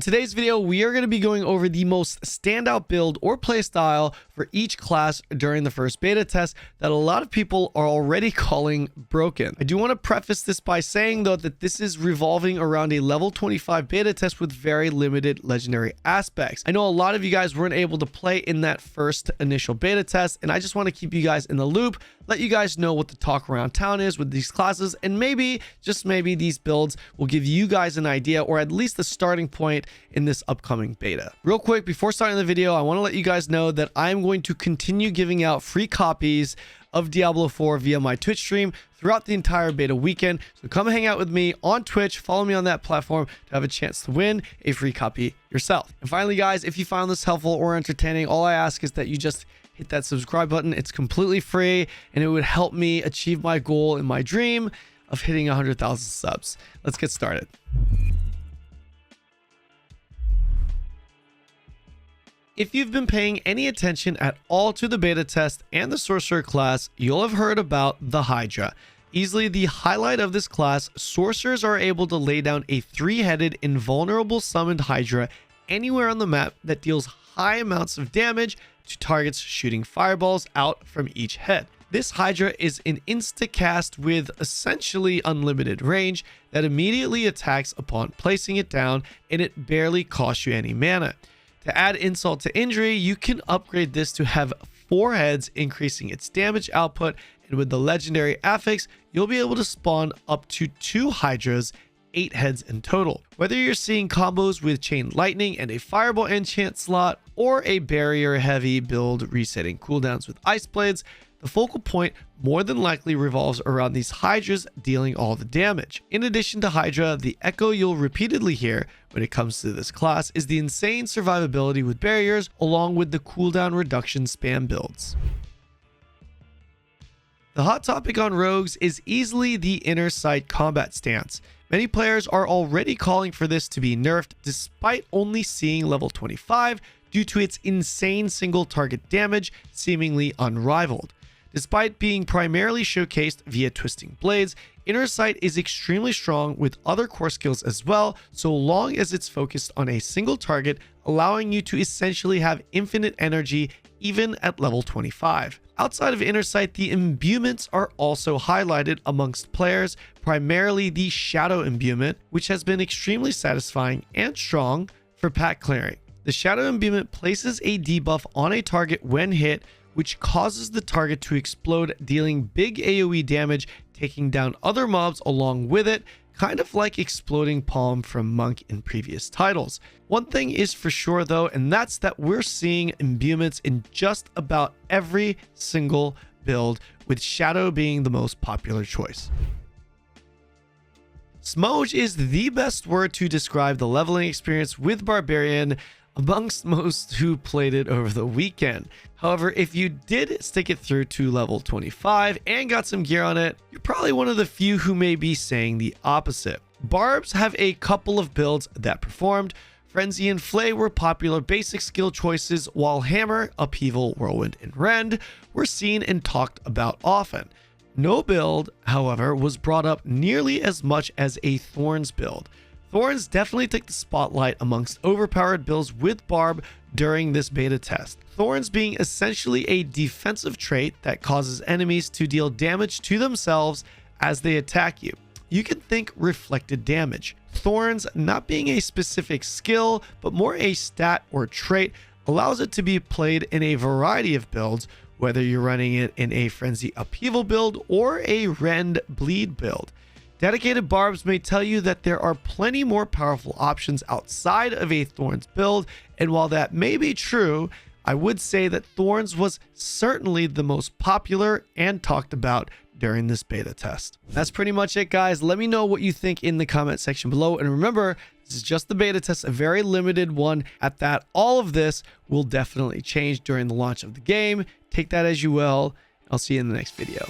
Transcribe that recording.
In today's video, we are going to be going over the most standout build or playstyle for each class during the first beta test that a lot of people are already calling broken. I do want to preface this by saying though that this is revolving around a level 25 beta test with very limited legendary aspects. I know a lot of you guys weren't able to play in that first initial beta test, and I just want to keep you guys in the loop, let you guys know what the talk around town is with these classes, and maybe, just maybe, these builds will give you guys an idea or at least a starting point in this upcoming beta. Real quick, before starting the video, I want to let you guys know that I'm going to continue giving out free copies of Diablo 4 via my Twitch stream throughout the entire beta weekend. So come hang out with me on Twitch, follow me on that platform to have a chance to win a free copy yourself. And finally, guys, if you found this helpful or entertaining, all I ask is that you just hit that subscribe button. It's completely free and it would help me achieve my goal and my dream of hitting 100,000 subs. Let's get started. If you've been paying any attention at all to the beta test and the Sorcerer class, you'll have heard about the Hydra. Easily the highlight of this class, Sorcerers are able to lay down a three-headed invulnerable summoned Hydra anywhere on the map that deals high amounts of damage to targets shooting fireballs out from each head. This Hydra is an insta-cast with essentially unlimited range that immediately attacks upon placing it down, and it barely costs you any mana. To add insult to injury, you can upgrade this to have 4 heads, increasing its damage output, and with the legendary affix, you'll be able to spawn up to 2 Hydras, 8 heads in total. Whether you're seeing combos with Chain Lightning and a Fireball enchant slot, or a barrier heavy build resetting cooldowns with Ice Blades, the focal point more than likely revolves around these Hydras dealing all the damage. In addition to Hydra, the echo you'll repeatedly hear when it comes to this class is the insane survivability with barriers, along with the cooldown reduction spam builds. The hot topic on rogues is easily the inner sight combat stance. Many players are already calling for this to be nerfed despite only seeing level 25 due to its insane single target damage, seemingly unrivaled. Despite being primarily showcased via twisting blades, inner sight is extremely strong with other core skills as well, so long as it's focused on a single target, allowing you to essentially have infinite energy even at level 25. Outside of inner sight, the imbuements are also highlighted amongst players, primarily the Shadow imbuement, which has been extremely satisfying and strong for pack clearing. The Shadow imbuement places a debuff on a target when hit, which causes the target to explode, dealing big AoE damage, taking down other mobs along with it, kind of like Exploding Palm from Monk in previous titles. One thing is for sure though, and that's that we're seeing imbuements in just about every single build, with Shadow being the most popular choice. Smoj is the best word to describe the leveling experience with Barbarian amongst most who played it over the weekend. However, if you did stick it through to level 25 and got some gear on it, you're probably one of the few who may be saying the opposite. Barbs have a couple of builds that performed. Frenzy and Flay were popular basic skill choices, while Hammer, Upheaval, Whirlwind, and Rend were seen and talked about often. No build, however, was brought up nearly as much as a Thorns build. Thorns definitely take the spotlight amongst overpowered builds with Barb during this beta test. Thorns being essentially a defensive trait that causes enemies to deal damage to themselves as they attack you. You can think reflected damage. Thorns, not being a specific skill, but more a stat or trait, allows it to be played in a variety of builds, whether you're running it in a Frenzy Upheaval build or a Rend Bleed build. Dedicated Barbs may tell you that there are plenty more powerful options outside of a Thorns build, and while that may be true, I would say that Thorns was certainly the most popular and talked about during this beta test. That's pretty much it, guys. Let me know what you think in the comment section below, and remember, this is just the beta test, a very limited one at that. All of this will definitely change during the launch of the game. Take that as you will. I'll see you in the next video.